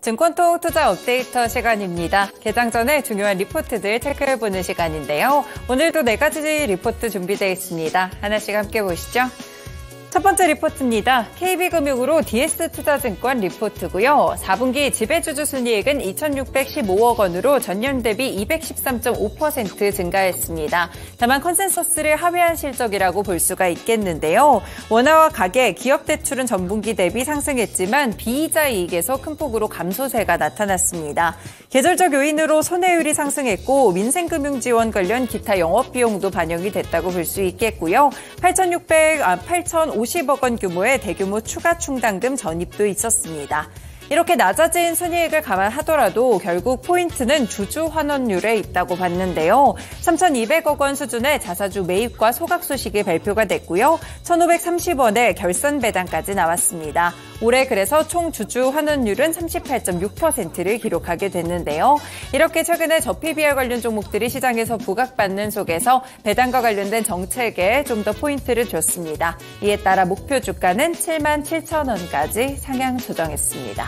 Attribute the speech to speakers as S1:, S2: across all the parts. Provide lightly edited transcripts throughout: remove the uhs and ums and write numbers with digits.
S1: 증권통 투자 업데이터 시간입니다. 개장 전에 중요한 리포트들 체크해보는 시간인데요. 오늘도 4가지 리포트 준비되어 있습니다. 하나씩 함께 보시죠. 첫 번째 리포트입니다. KB금융으로 DS투자증권 리포트고요. 4분기 지배주주 순이익은 2,615억 원으로 전년 대비 213.5% 증가했습니다. 다만 컨센서스를 하회한 실적이라고 볼 수가 있겠는데요. 원화와 가계, 기업 대출은 전분기 대비 상승했지만 비이자 이익에서 큰 폭으로 감소세가 나타났습니다. 계절적 요인으로 손해율이 상승했고 민생금융 지원 관련 기타 영업비용도 반영이 됐다고 볼 수 있겠고요. 8,050억 원 규모의 대규모 추가 충당금 전입도 있었습니다. 이렇게 낮아진 순이익을 감안하더라도 결국 포인트는 주주 환원율에 있다고 봤는데요. 3,200억 원 수준의 자사주 매입과 소각 소식이 발표가 됐고요. 1,530원의 결선 배당까지 나왔습니다. 올해 그래서 총 주주 환원율은 38.6%를 기록하게 됐는데요. 이렇게 최근에 저PBR 관련 종목들이 시장에서 부각받는 속에서 배당과 관련된 정책에 좀 더 포인트를 줬습니다. 이에 따라 목표 주가는 77,000원까지 상향 조정했습니다.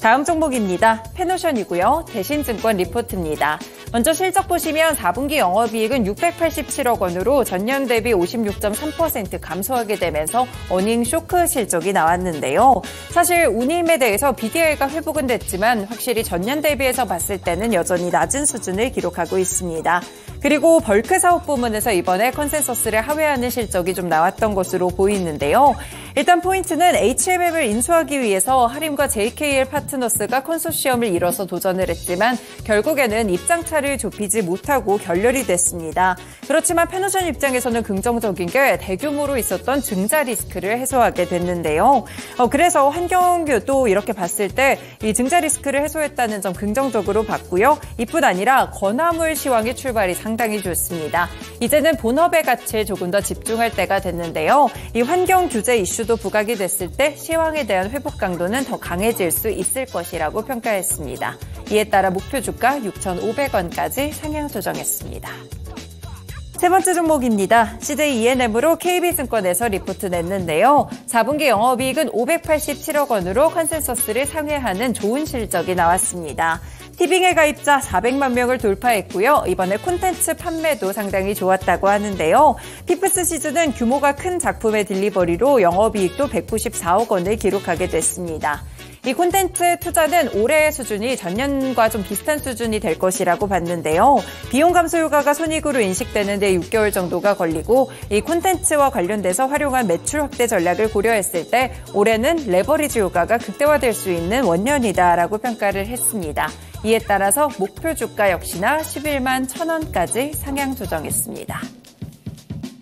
S1: 다음 종목입니다. 페노션이고요. 대신증권 리포트입니다. 먼저 실적 보시면 4분기 영업이익은 687억 원으로 전년 대비 56.3% 감소하게 되면서 어닝 쇼크 실적이 나왔는데요. 사실 운임에 대해서 BDI가 회복은 됐지만 확실히 전년 대비해서 봤을 때는 여전히 낮은 수준을 기록하고 있습니다. 그리고 벌크 사업 부문에서 이번에 컨센서스를 하회하는 실적이 좀 나왔던 것으로 보이는데요. 일단 포인트는 HMM을 인수하기 위해서 하림과 JKL 파트너스가 컨소시엄을 이뤄서 도전을 했지만 결국에는 입장차를 좁히지 못하고 결렬이 됐습니다. 그렇지만 페노션 입장에서는 긍정적인 게 대규모로 있었던 증자 리스크를 해소하게 됐는데요. 그래서 환경도 이렇게 봤을 때 이 증자 리스크를 해소했다는 점 긍정적으로 봤고요. 이뿐 아니라 건화물 시황의 출발이 상당히 좋습니다. 이제는 본업의 가치에 조금 더 집중할 때가 됐는데요. 이 환경 규제 이슈도 부각이 됐을 때 시황에 대한 회복 강도는 더 강해질 수 있을 것이라고 평가했습니다. 이에 따라 목표 주가 6,500원까지 상향 조정했습니다. 세 번째 종목입니다. CJ E&M으로 KB증권에서 리포트 냈는데요. 4분기 영업이익은 587억 원으로 컨센서스를 상회하는 좋은 실적이 나왔습니다. 티빙의 가입자 400만 명을 돌파했고요. 이번에 콘텐츠 판매도 상당히 좋았다고 하는데요. 피프스 시즌은 규모가 큰 작품의 딜리버리로 영업이익도 194억 원을 기록하게 됐습니다. 이 콘텐츠 투자는 올해의 수준이 전년과 좀 비슷한 수준이 될 것이라고 봤는데요. 비용 감소 효과가 손익으로 인식되는 데 6개월 정도가 걸리고 이 콘텐츠와 관련돼서 활용한 매출 확대 전략을 고려했을 때 올해는 레버리지 효과가 극대화될 수 있는 원년이다라고 평가를 했습니다. 이에 따라서 목표 주가 역시나 11만 1,000원까지 상향 조정했습니다.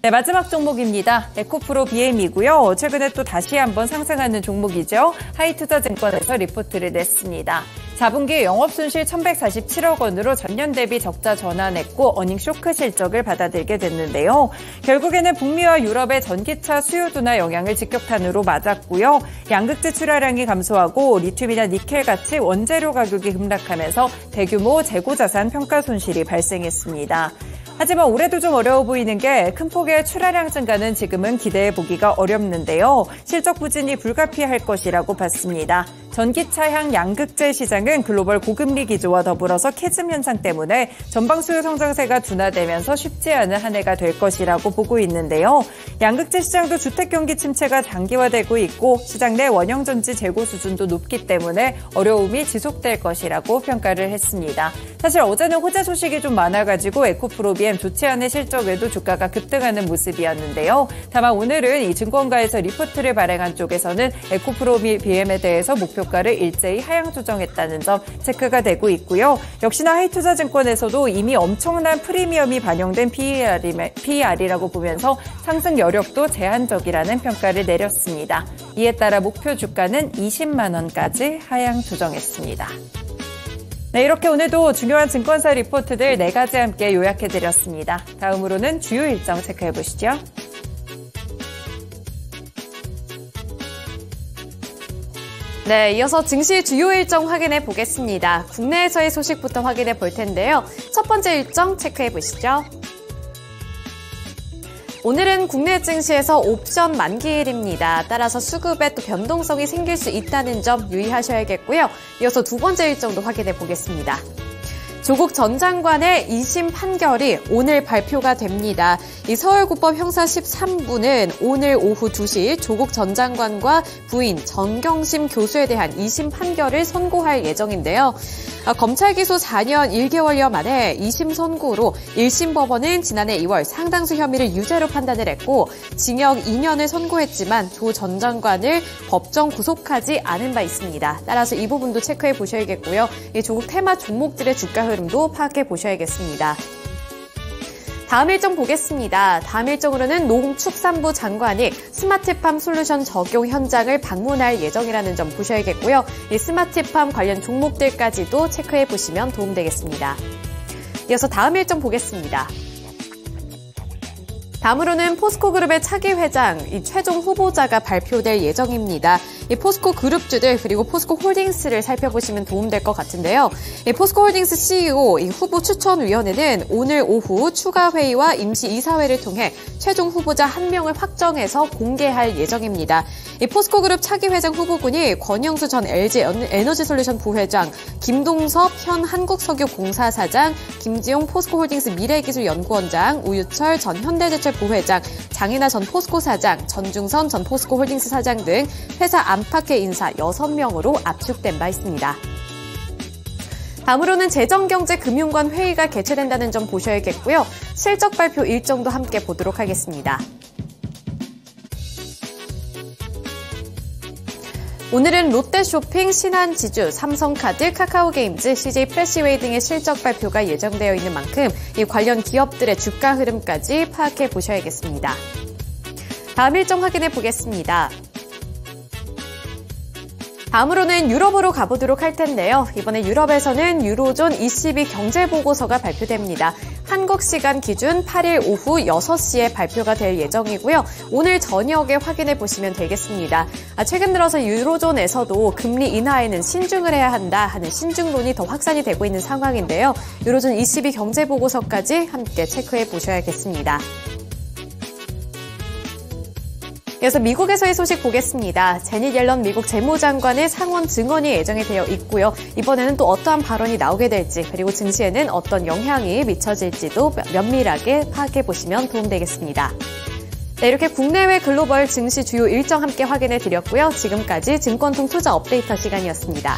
S1: 네, 마지막 종목입니다. 에코프로 BM이고요. 최근에 또 다시 한번 상승하는 종목이죠. 하이투자증권에서 리포트를 냈습니다. 4분기 영업손실 1,147억 원으로 전년 대비 적자 전환했고 어닝 쇼크 실적을 받아들게 됐는데요. 결국에는 북미와 유럽의 전기차 수요 둔화 영향을 직격탄으로 맞았고요. 양극재 출하량이 감소하고 리튬이나 니켈 같이 원재료 가격이 급락하면서 대규모 재고자산 평가 손실이 발생했습니다. 하지만 올해도 좀 어려워 보이는 게 큰 폭의 출하량 증가는 지금은 기대해보기가 어렵는데요. 실적 부진이 불가피할 것이라고 봤습니다. 전기차향 양극재 시장은 글로벌 고금리 기조와 더불어서 캐즘 현상 때문에 전방 수요 성장세가 둔화되면서 쉽지 않은 한 해가 될 것이라고 보고 있는데요. 양극재 시장도 주택 경기 침체가 장기화되고 있고 시장 내 원형 전지 재고 수준도 높기 때문에 어려움이 지속될 것이라고 평가를 했습니다. 사실 어제는 호재 소식이 좀 많아가지고 에코프로 BM 좋지 않은 실적에도 주가가 급등하는 모습이었는데요. 다만 오늘은 이 증권가에서 리포트를 발행한 쪽에서는 에코프로 BM에 대해서 목표가를 일제히 하향 조정했다는 점 체크가 되고 있고요. 역시나 하이투자증권에서도 이미 엄청난 프리미엄이 반영된 PER이라고 보면서 상승 여력도 제한적이라는 평가를 내렸습니다. 이에 따라 목표 주가는 20만 원까지 하향 조정했습니다. 네, 이렇게 오늘도 중요한 증권사 리포트들 4가지 함께 요약해드렸습니다. 다음으로는 주요 일정 체크해보시죠.
S2: 네, 이어서 증시 주요 일정 확인해 보겠습니다. 국내에서의 소식부터 확인해 볼 텐데요. 첫 번째 일정 체크해 보시죠. 오늘은 국내 증시에서 옵션 만기일입니다. 따라서 수급에 또 변동성이 생길 수 있다는 점 유의하셔야겠고요. 이어서 두 번째 일정도 확인해 보겠습니다. 조국 전 장관의 2심 판결이 오늘 발표가 됩니다. 이 서울고법 형사 13부는 오늘 오후 2시 조국 전 장관과 부인 정경심 교수에 대한 2심 판결을 선고할 예정인데요. 검찰 기소 4년 1개월여 만에 2심 선고로 1심 법원은 지난해 2월 상당수 혐의를 유죄로 판단을 했고 징역 2년을 선고했지만 조 전 장관을 법정 구속하지 않은 바 있습니다. 따라서 이 부분도 체크해 보셔야겠고요. 이 조국 테마 종목들의 주가 흐름도 파악해 보셔야겠습니다. 다음 일정 보겠습니다. 다음 일정으로는 농축산부 장관이 스마트팜 솔루션 적용 현장을 방문할 예정이라는 점 보셔야겠고요. 이 스마트팜 관련 종목들까지도 체크해 보시면 도움되겠습니다. 이어서 다음 일정 보겠습니다. 다음으로는 포스코그룹의 차기 회장, 이 최종 후보자가 발표될 예정입니다. 이 포스코 그룹주들 그리고 포스코 홀딩스를 살펴보시면 도움될 것 같은데요. 이 포스코 홀딩스 CEO 이 후보 추천위원회는 오늘 오후 추가 회의와 임시 이사회를 통해 최종 후보자 1명을 확정해서 공개할 예정입니다. 이 포스코 그룹 차기 회장 후보군이 권영수 전 LG 에너지솔루션 부회장, 김동섭 현 한국석유공사 사장, 김지용 포스코 홀딩스 미래기술연구원장, 우유철 전 현대제철 부회장, 장인하 전 포스코 사장, 전중선 전 포스코 홀딩스 사장 등 회사 안팎의 인사 6명으로 압축된 바 있습니다. 다음으로는 재정경제금융관 회의가 개최된다는 점 보셔야겠고요. 실적 발표 일정도 함께 보도록 하겠습니다. 오늘은 롯데쇼핑, 신한지주, 삼성카드, 카카오게임즈, CJ플래시웨이 등의 실적 발표가 예정되어 있는 만큼 이 관련 기업들의 주가 흐름까지 파악해 보셔야겠습니다. 다음 일정 확인해 보겠습니다. 다음으로는 유럽으로 가보도록 할 텐데요. 이번에 유럽에서는 유로존 ECB 경제보고서가 발표됩니다. 한국 시간 기준 8일 오후 6시에 발표가 될 예정이고요. 오늘 저녁에 확인해 보시면 되겠습니다. 최근 들어서 유로존에서도 금리 인하에는 신중을 해야 한다 하는 신중론이 더 확산이 되고 있는 상황인데요. 유로존 ECB 경제보고서까지 함께 체크해 보셔야겠습니다. 이어서 미국에서의 소식 보겠습니다. 제닛 옐런 미국 재무장관의 상원 증언이 예정이 되어 있고요. 이번에는 또 어떠한 발언이 나오게 될지 그리고 증시에는 어떤 영향이 미쳐질지도 면밀하게 파악해 보시면 도움되겠습니다. 네, 이렇게 국내외 글로벌 증시 주요 일정 함께 확인해 드렸고요. 지금까지 증권통 투자 업데이터 시간이었습니다.